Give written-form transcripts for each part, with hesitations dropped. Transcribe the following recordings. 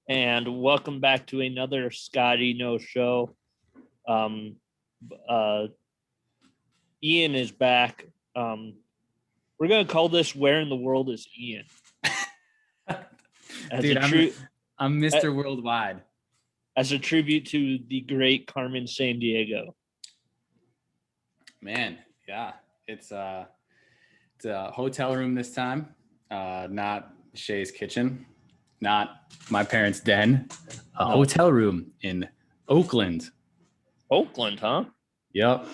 and welcome back to another Scotty No Show. Um, uh, Ian is back. We're gonna call this "Where in the World is Ian?" Dude, I'm Mr. Worldwide. As a tribute to the great Carmen Sandiego. Man, yeah, it's a hotel room this time, not Shay's kitchen, not my parents' den, hotel room in Oakland. Oakland, huh? Yep.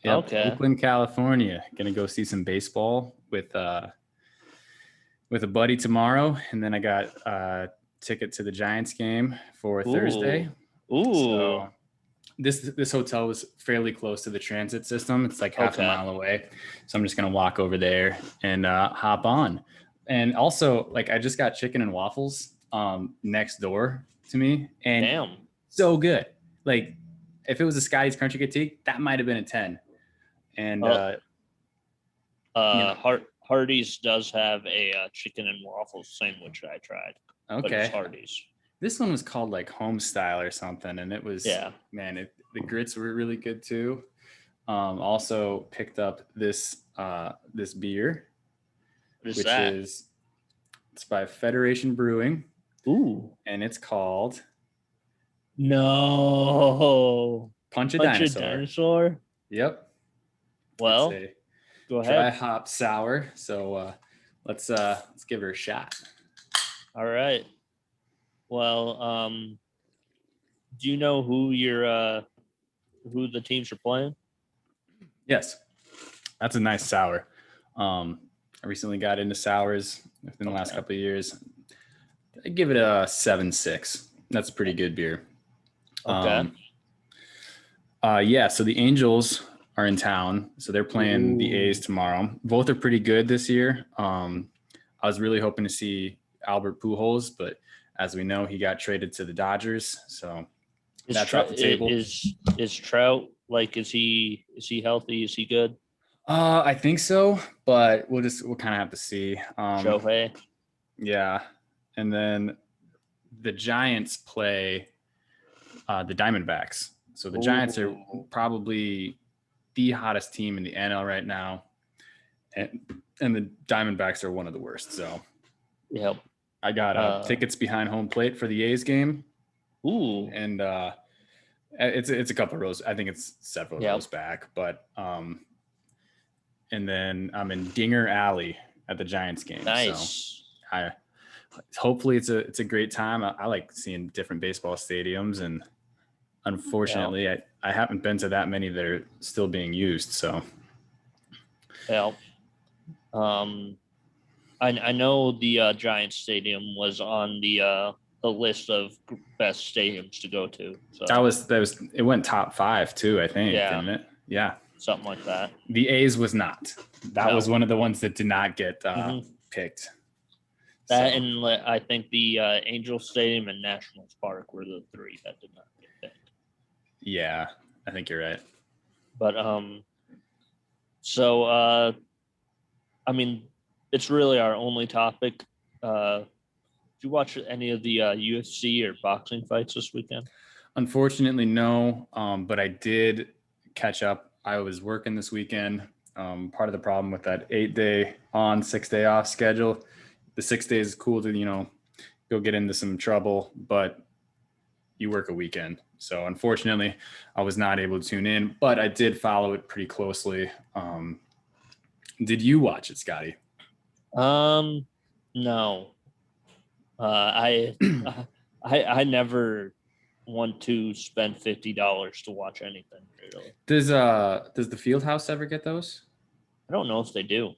Okay. Oakland, California. Gonna go see some baseball with a buddy tomorrow, and then I got a ticket to the Giants game for Thursday. Ooh. So this hotel was fairly close to the transit system. It's like half a mile away. So I'm just going to walk over there and hop on. And also, like, I just got chicken and waffles next door to me. And damn, so good. Like, if it was a Scotty's Country Critique, that might have been a 10. And Hardee's does have a chicken and waffles sandwich I tried. Okay. But it's Hardee's. This one was called like home style or something. And it was, man, the grits were really good too. Also picked up this beer, it's by Federation Brewing. Ooh. And it's called Punch a Dinosaur. Yep. Well, go ahead. Dry hop sour. So let's give her a shot. All right. Well, do you know who the teams are playing? Yes, that's a nice sour. I recently got into sours within the last couple of years. I give it a 7.6. That's a pretty good beer. Okay. So the Angels are in town, so they're playing the A's tomorrow. Both are pretty good this year. I was really hoping to see Albert Pujols, but as we know, he got traded to the Dodgers, so that's off the table. Is Trout, like, is he healthy? Is he good? I think so, but we'll kind of have to see. Shohei. Yeah, and then the Giants play the Diamondbacks. So the Giants are probably the hottest team in the NL right now, and the Diamondbacks are one of the worst. So, yep. I got tickets behind home plate for the A's game. Ooh. And it's a couple of rows. I think it's several rows back. But and then I'm in Dinger Alley at the Giants game. Nice. So hopefully it's a great time. I like seeing different baseball stadiums, and unfortunately I haven't been to that many that are still being used. So I know the Giants Stadium was on the list of best stadiums to go to. So that was it went top 5 too, I think, didn't it? Yeah. Something like that. The A's was not. That was one of the ones that did not get picked. That and I think the Angel Stadium and Nationals Park were the 3 that did not get picked. Yeah, I think you're right. But I mean, it's really our only topic. Did you watch any of the UFC or boxing fights this weekend? Unfortunately, no. But I did catch up. I was working this weekend. Part of the problem with that 8-day on, 6-day off schedule, the 6 days is cool to, go get into some trouble, but you work a weekend. So unfortunately, I was not able to tune in, but I did follow it pretty closely. Did you watch it, Scotty? No. I never want to spend $50 to watch anything, really. Does the Fieldhouse ever get those? I don't know if they do.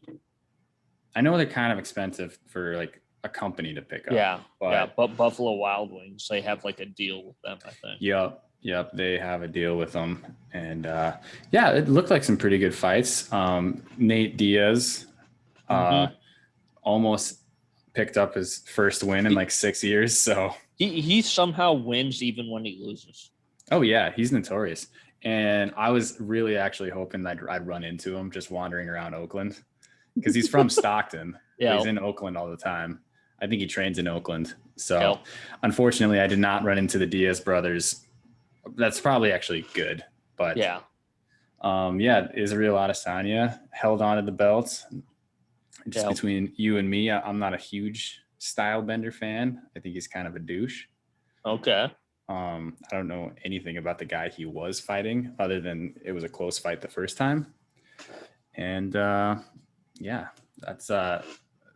I know they're kind of expensive for like a company to pick up. Yeah, but Buffalo Wild Wings, they have like a deal with them, I think. Yep, they have a deal with them. And it looked like some pretty good fights. Nate Diaz almost picked up his first win in like 6 years. So he somehow wins even when he loses. Oh yeah, he's notorious. And I was really actually hoping that I'd run into him just wandering around Oakland, because he's from Stockton. He's in Oakland all the time. I think he trains in Oakland. So Yep. unfortunately, I did not run into the Diaz brothers. That's probably actually good. But Yeah. yeah, Israel Adesanya held on to the belt. Just Yep. between you and me, I'm not a huge style bender fan. I think he's kind of a douche. Okay. I don't know anything about the guy he was fighting other than it was a close fight the first time. And yeah, that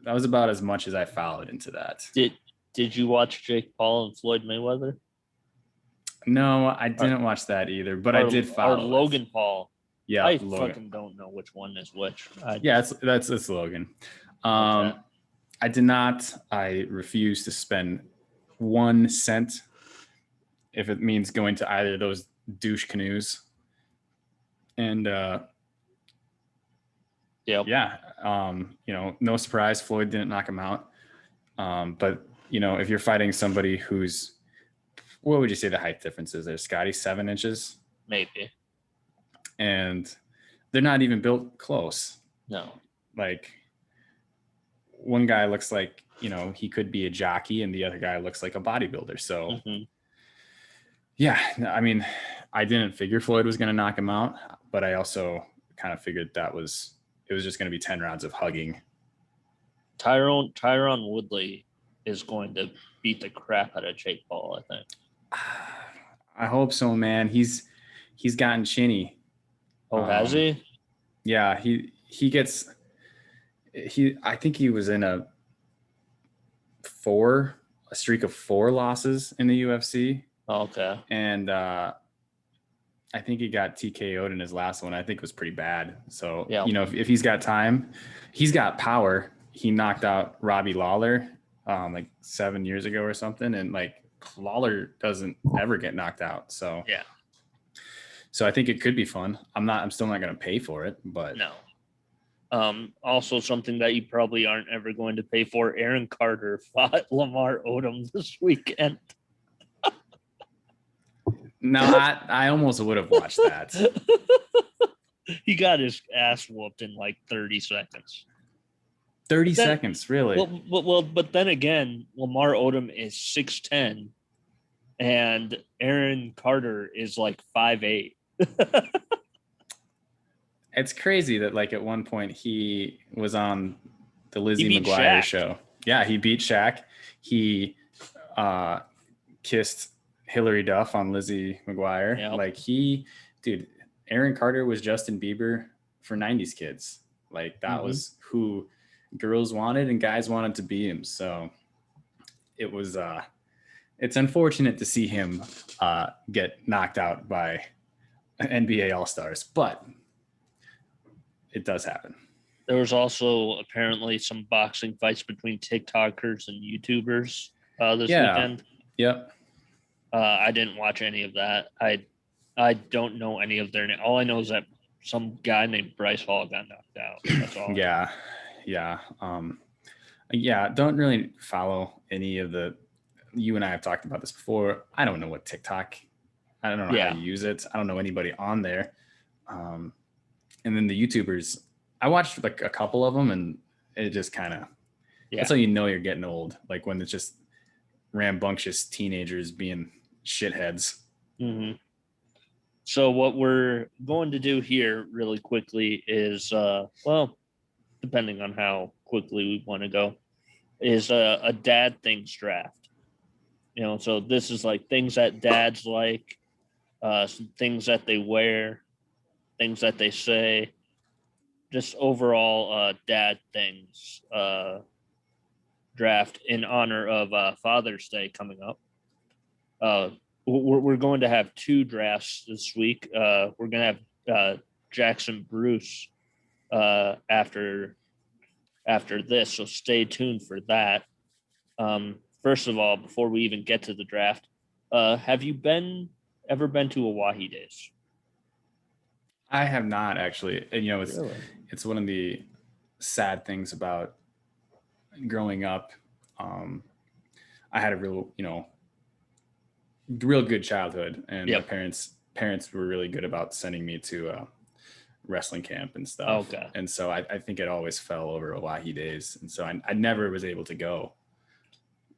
was about as much as I followed into that. Did you watch Jake Paul and Floyd Mayweather? No, I didn't watch that either, but I did follow or Logan Paul. Yeah, I Logan. fucking don't know which one is which. It's Logan. Okay. I did not. I refuse to spend 1 cent if it means going to either of those douche canoes. And yeah, no surprise, Floyd didn't knock him out. But if you're fighting somebody who's, what would you say the height difference is there? Scotty, 7 inches? Maybe. And they're not even built close. No. Like, one guy looks like, he could be a jockey and the other guy looks like a bodybuilder. So yeah, I mean, I didn't figure Floyd was going to knock him out, but I also kind of figured it was just going to be 10 rounds of hugging. Tyron Woodley is going to beat the crap out of Jake Paul, I think. I hope so, man. He's gotten chinny. Oh, has he? Yeah, I think he was in a streak of 4 losses in the UFC. Oh, okay. And I think he got TKO'd in his last one. I think it was pretty bad. So, if he's got time, he's got power. He knocked out Robbie Lawler like 7 years ago or something. And like Lawler doesn't ever get knocked out. So, yeah. So I think it could be fun. I'm still not going to pay for it, but no. Also something that you probably aren't ever going to pay for. Aaron Carter fought Lamar Odom this weekend. No, I almost would have watched that. He got his ass whooped in like 30 seconds. 30 seconds, really? Well, but then again, Lamar Odom is 6'10", and Aaron Carter is like 5'8". It's crazy that like at one point he was on the Lizzie McGuire show. Yeah, he beat Shaq. He kissed Hillary Duff on Lizzie McGuire. Yep. Like Aaron Carter was Justin Bieber for 90s kids. Like that was who girls wanted and guys wanted to be him. So it was it's unfortunate to see him get knocked out by NBA All-Stars, but it does happen. There was also apparently some boxing fights between TikTokers and YouTubers this weekend. Yep. I didn't watch any of that. I don't know any of their names. All I know is that some guy named Bryce Hall got knocked out. That's all. Yeah. Don't really follow any of the. You and I have talked about this before. I don't know what TikTok. I don't know how to use it. I don't know anybody on there. And then the YouTubers, I watched like a couple of them, and it just kind of. That's how you know you're getting old. Like when it's just rambunctious teenagers being shitheads. Mm-hmm. So what we're going to do here really quickly is, depending on how quickly we want to go, is a dad things draft. So this is like things that dads like, some things that they wear, things that they say, just overall dad things draft in honor of Father's Day coming up. We're going to have 2 drafts this week. We're going to have Jackson Bruce after this, so stay tuned for that. First of all, before we even get to the draft, have you ever been to Hawaii Days? I have not actually. And, it's one of the sad things about growing up. I had a real good childhood, and my parents were really good about sending me to wrestling camp and stuff. Okay. And so I think it always fell over Hawaii Days. And so I never was able to go.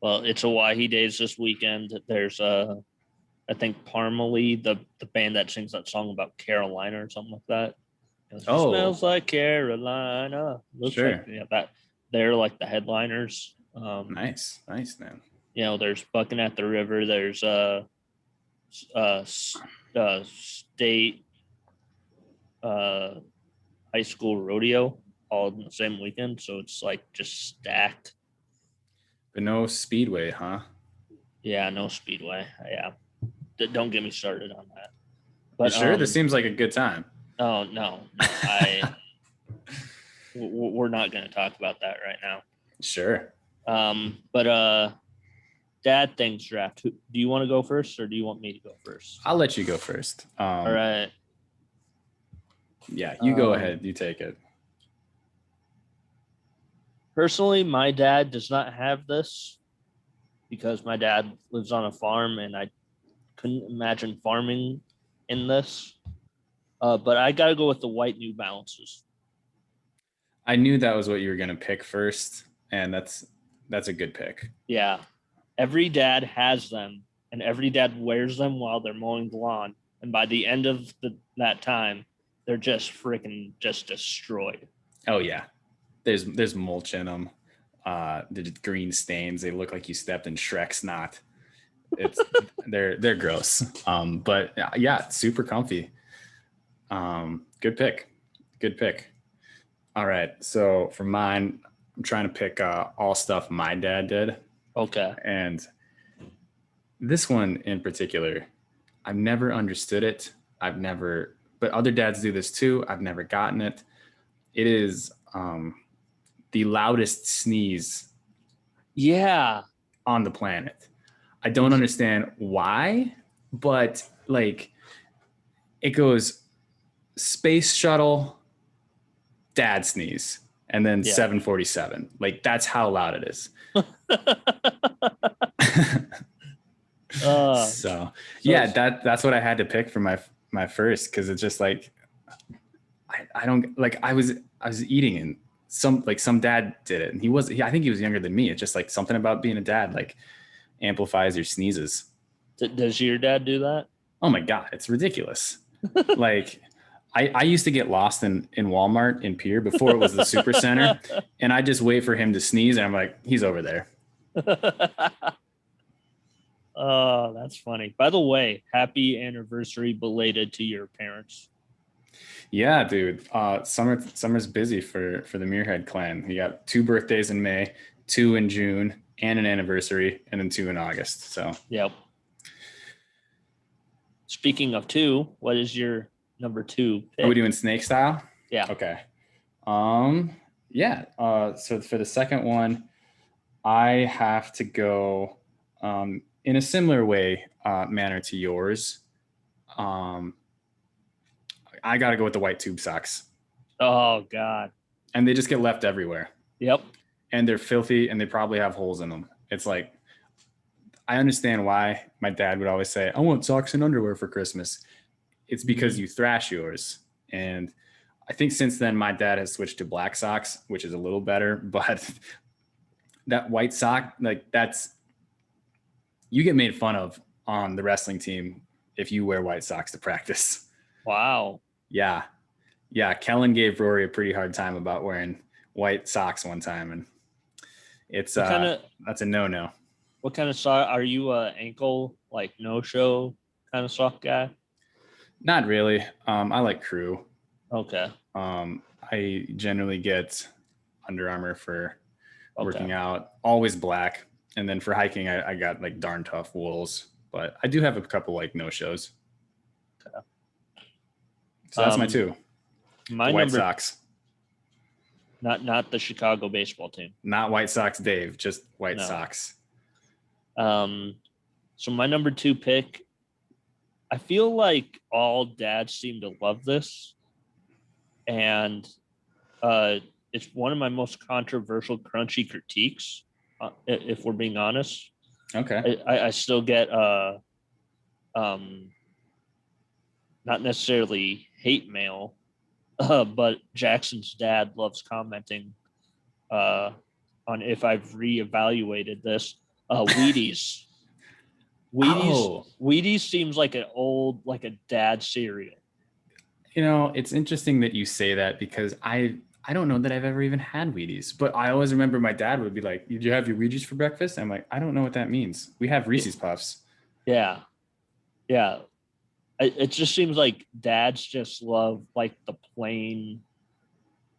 Well, it's Hawaii Days this weekend. There's I think Parmalee, the band that sings that song about Carolina or something like that. It Oh, smells like Carolina. Looks like sure. that. They're like the headliners. Nice, man. There's Bucking at the River. There's uh, state uh, high school rodeo all in the same weekend. So it's like just stacked. But no Speedway, huh? Yeah, no speedway. Yeah, don't get me started on that. You But sure? This seems like a good time. oh no, we're not going to talk about that right now. Sure. But dad things draft. Do you want to go first, or do you want me to go first? I'll let you go first. All right. Yeah, you go ahead. You take it. Personally, my dad does not have this because my dad lives on a farm, and I couldn't imagine farming in this. But I got to go with the white New Balances. I knew that was what you were going to pick first, and that's a good pick. Yeah. Every dad has them, and every dad wears them while they're mowing the lawn. And by the end of that time, they're just freaking just destroyed. Oh yeah, there's mulch in them. The green stains. They look like you stepped in Shrek's snot. It's they're gross. But yeah, super comfy. Good pick. All right, so for mine, I'm trying to pick all stuff my dad did. Okay. And this one in particular, I've never understood it. But other dads do this too. I've never gotten it. It is the loudest sneeze on the planet. I don't understand why, but like it goes space shuttle, dad sneeze, and then 747. Like that's how loud it is. So yeah, that's what I had to pick for my first, because it's just like I don't like I was eating and some dad did it, and I think he was younger than me. It's just like something about being a dad like amplifies your sneezes. Does your dad do that? Oh my god, it's ridiculous. Like I used to get lost in Walmart in Pier before it was the Super Center, and I just wait for him to sneeze, and I'm like, he's over there. Oh, that's funny. By the way, happy anniversary belated to your parents. Yeah, dude. Summer's busy for the Muirhead clan. You got 2 birthdays in May, 2 in June, and an anniversary, and then 2 in August. So yep. Speaking of 2, what is your number 2 pick? Are we doing snake style? Yeah. Okay. Yeah. So for the second one, I have to go in a similar manner to yours. I got to go with the white tube socks. Oh God. And they just get left everywhere. Yep. And they're filthy, and they probably have holes in them. It's like, I understand why my dad would always say, I want socks and underwear for Christmas. It's because you thrash yours. And I think since then, my dad has switched to black socks, which is a little better. But that white sock, like you get made fun of on the wrestling team if you wear white socks to practice. Wow. Yeah. Kellen gave Rory a pretty hard time about wearing white socks one time. And it's that's a no-no. What kind of sock are you? Ankle, like no-show kind of sock guy? Not really. I like Crew. Okay. I generally get Under Armour for working out, always black. And then for hiking, I got like Darn Tough wools, but I do have a couple like no-shows. Okay. So that's my 2. My White Sox. Not the Chicago baseball team. Not White Sox Dave, just White Sox. So my number 2 pick, I feel like all dads seem to love this. And it's one of my most controversial crunchy critiques, if we're being honest. Okay. I still get not necessarily hate mail, but Jackson's dad loves commenting on if I've reevaluated this. Wheaties. Oh, Wheaties seems like like a dad cereal. it's interesting that you say that because I don't know that I've ever even had Wheaties, but I always remember my dad would be like, "Did you have your Wheaties for breakfast?" I'm like, I don't know what that means. We have Reese's Puffs. Yeah, yeah. It just seems like dads just love like the plain,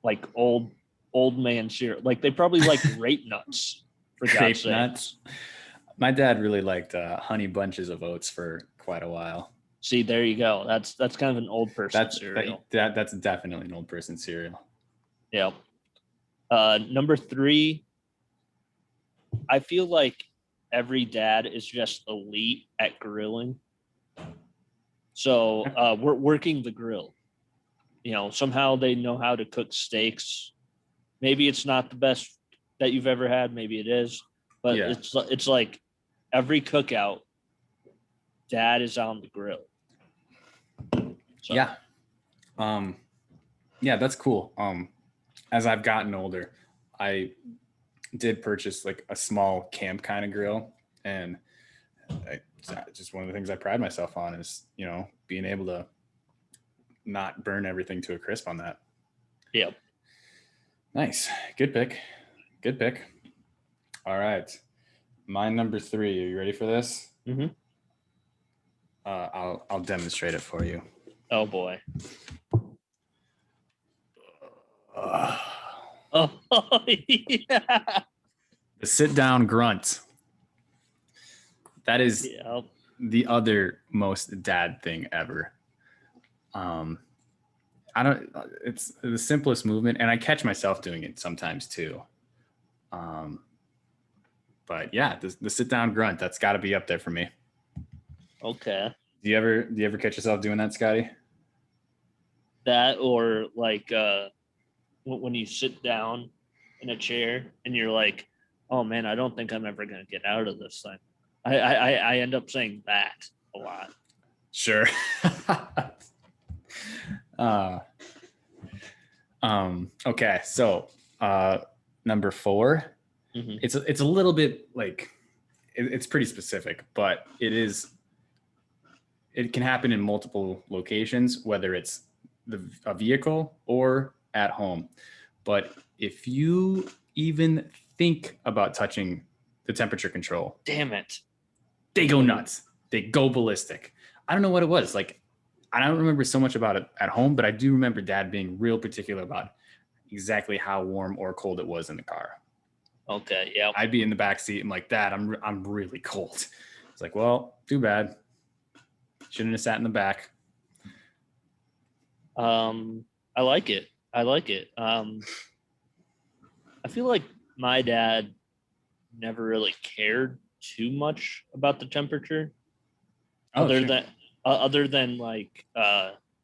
like old man cereal. Like they probably like grape nuts for God's Grape sakes. nuts. My dad really liked Honey Bunches of Oats for quite a while. See, there you go. That's kind of an old person That's cereal. that's definitely an old person cereal. Yeah. Number three, I feel like every dad is just elite at grilling. So we're working the grill. Somehow they know how to cook steaks. Maybe it's not the best that you've ever had. Maybe it is, but Yeah. it's like every cookout, dad is on the grill. So. Yeah. Yeah, that's cool. As I've gotten older, I did purchase like a small camp kind of grill, and just one of the things I pride myself on is being able to not burn everything to a crisp on that. Yep. Nice. Good pick. Good pick. All right. My number 3. Are you ready for this? Mm-hmm. I'll demonstrate it for you. Oh boy. Uh, Oh yeah. the sit down grunt. That is Yep. the other most dad thing ever. I don't. It's the simplest movement, and I catch myself doing it sometimes too. But yeah, the sit down grunt, that's got to be up there for me. Okay. Do you ever catch yourself doing that, Scotty? That or like when you sit down in a chair and you're like, oh man, I don't think I'm ever gonna get out of this thing. I end up saying that a lot. Sure. Okay, so number 4. Mm-hmm. It's a little bit like it's pretty specific, but it can happen in multiple locations, whether it's a vehicle or at home. But if you even think about touching the temperature control, Damn it. they go nuts. They go ballistic. I don't know what it was. Like, I don't remember so much about it at home, but I do remember Dad being real particular about exactly how warm or cold it was in the car. Okay. Yeah. I'd be in the back seat and like, Dad, I'm really cold. It's like, well, too bad. Shouldn't have sat in the back. I like it. I like it. I feel like my dad never really cared too much about the temperature, Sure. other than like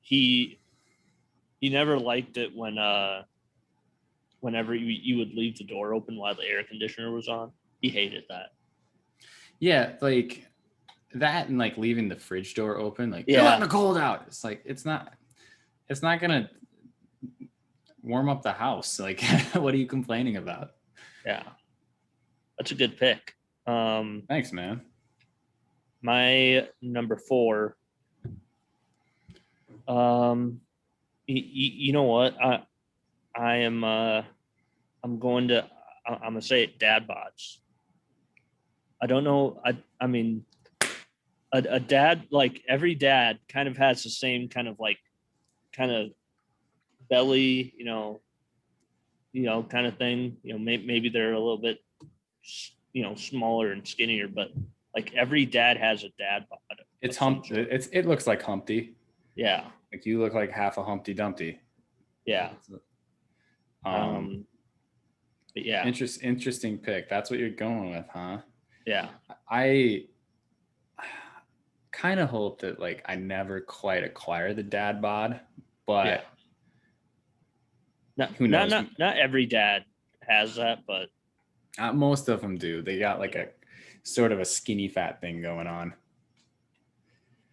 he never liked it whenever you would leave the door open while the air conditioner was on. He hated that. Yeah, like that and like leaving the fridge door open, like Yeah. you're letting the cold out. It's like it's not gonna warm up the house. Like, what are you complaining about? Yeah, that's a good pick. Thanks, man. My number 4. You know what? I am. I'm going to. I'm gonna say it. Dad bods. I don't know. I mean, a dad, like every dad kind of has the same kind of belly, kind of thing. Maybe they're a little bit, smaller and skinnier, but like every dad has a dad bod. It's it looks like Humpty. Yeah. Like you look like half a Humpty Dumpty. Yeah. But yeah. Interesting pick. That's what you're going with, huh? Yeah. I kind of hope that like I never quite acquire the dad bod, but who knows? Not every dad has that, but most of them do. They got like a sort of a skinny fat thing going on.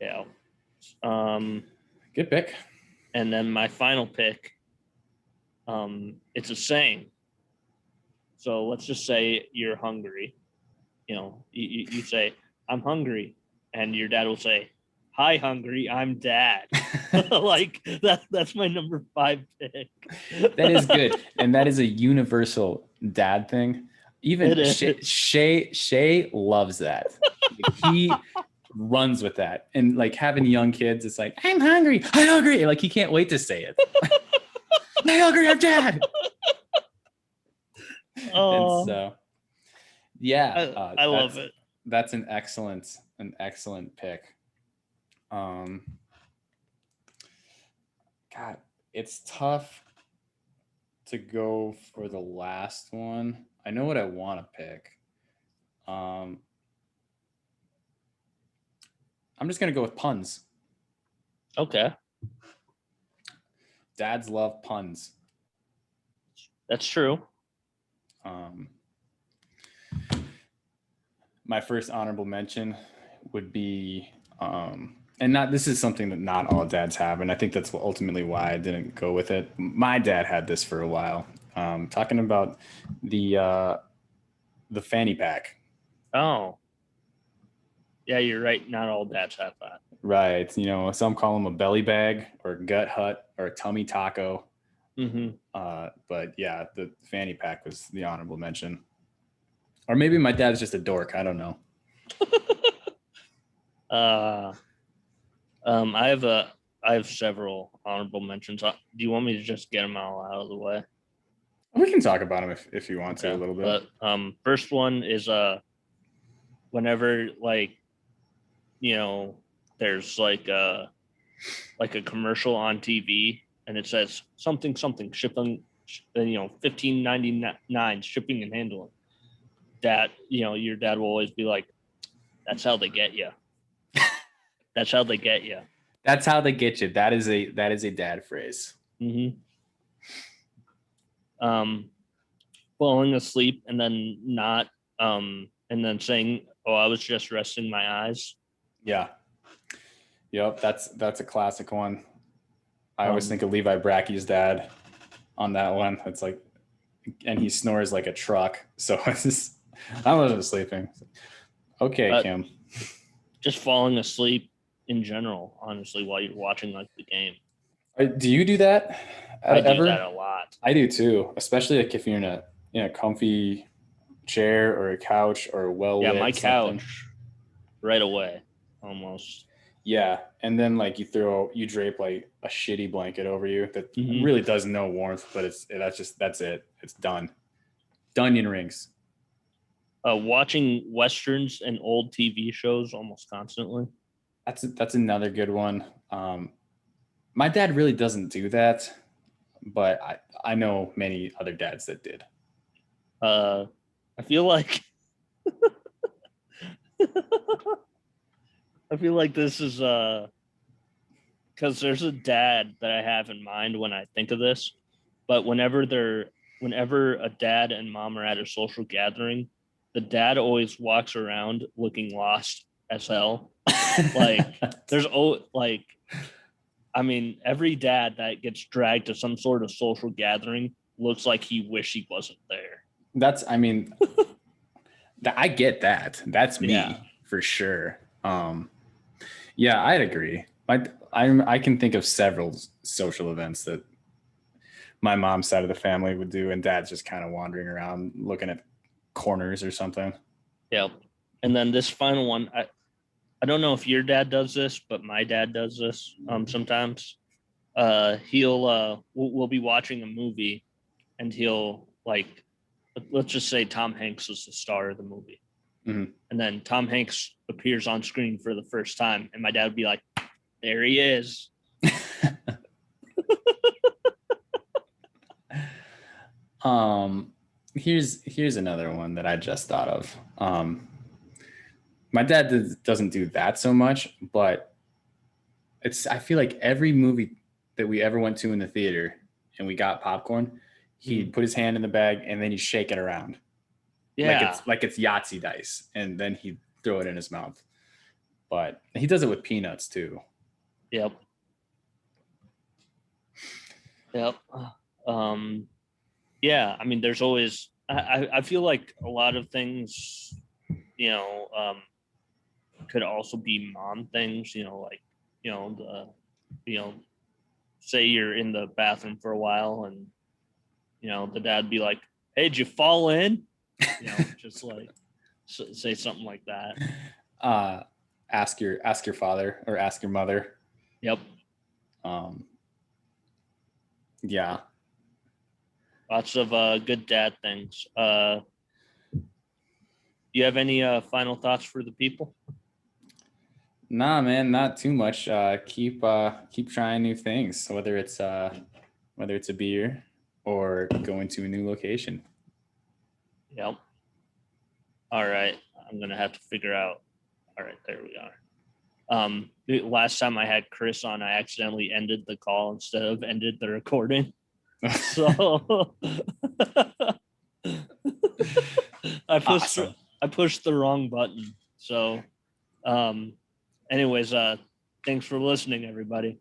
Yeah. Good pick. And then my final pick, it's a saying. So let's just say you're hungry you say, I'm hungry, and your dad will say, hi, hungry, I'm dad. Like that's my number 5 pick. That is good. And that is a universal dad thing. Even Shay loves that. He runs with that. And like having young kids, it's like, I'm hungry. Like he can't wait to say it. I'm hungry, I'm dad. Oh, and so yeah, I love it. That's an excellent pick. God, it's tough to go for the last one. I know what I want to pick. I'm just gonna go with puns. Okay. Dads love puns. That's true. My first honorable mention would be, this is something that not all dads have, and I think that's ultimately why I didn't go with it. My dad had this for a while. Talking about the fanny pack. Oh, yeah, you're right. Not all dads have that. Right. Some call them a belly bag or a gut hut or a tummy taco. Mm-hmm. But yeah, the fanny pack was the honorable mention. Or maybe my dad's just a dork. I don't know. I have several honorable mentions. Do you want me to just get them all out of the way? We can talk about them if you want to a little bit. But first one is whenever there's like a commercial on TV and it says something shipping, $15.99 shipping and handling. That your dad will always be like, "That's how they get you." That's how they get you. That's how they get you. That is a dad phrase. Mm-hmm. Falling asleep and then not, and then saying, "Oh, I was just resting my eyes." Yeah. Yep. That's a classic one. I always think of Levi Bracky's dad on that one. It's like, and he snores like a truck. So it's just, I wasn't sleeping. Okay, Kim. Just falling asleep in general, honestly, while you're watching like the game. Do you do that? I do that a lot. I do too, especially like if you're in a comfy chair or a couch or well-lit. Yeah, my couch right away, almost. Yeah, and then like you drape like a shitty blanket over you that really does no warmth, but that's it. It's done. Onion rings. Watching westerns and old TV shows almost constantly. That's another good one. My dad really doesn't do that, but I know many other dads that did. I feel like this is because there's a dad that I have in mind when I think of this, but whenever a dad and mom are at a social gathering, the dad always walks around looking lost as hell. Like there's every dad that gets dragged to some sort of social gathering looks like he wish he wasn't there. I get that. That's me for sure. Yeah, I'd agree. I can think of several social events that my mom's side of the family would do, and dad's just kind of wandering around looking at corners or something. Yep. And then this final one, I don't know if your dad does this, but my dad does this sometimes. We'll be watching a movie and he'll let's just say Tom Hanks is the star of the movie. Mm-hmm. And then Tom Hanks appears on screen for the first time. And my dad would be like, there he is. Here's another one that I just thought of. My dad doesn't do that so much, but I feel like every movie that we ever went to in the theater and we got popcorn, he'd put his hand in the bag and then he'd shake it around. Yeah. Like it's Yahtzee dice, and then he'd throw it in his mouth. But he does it with peanuts too. Yep. Yeah, there's always I feel like a lot of things could also be mom things, like, say you're in the bathroom for a while and, the dad be like, hey, did you fall in? Just like say something like that. Ask your father or ask your mother. Yep. Yeah. Lots of good dad things. You have any final thoughts for the people? Nah, man, not too much. Keep trying new things, whether it's a beer or going to a new location. Yep. All right. I'm gonna have to figure out. All right, there we are. The last time I had Chris on, I accidentally ended the call instead of ended the recording. So I pushed the wrong button. So anyways, thanks for listening, everybody.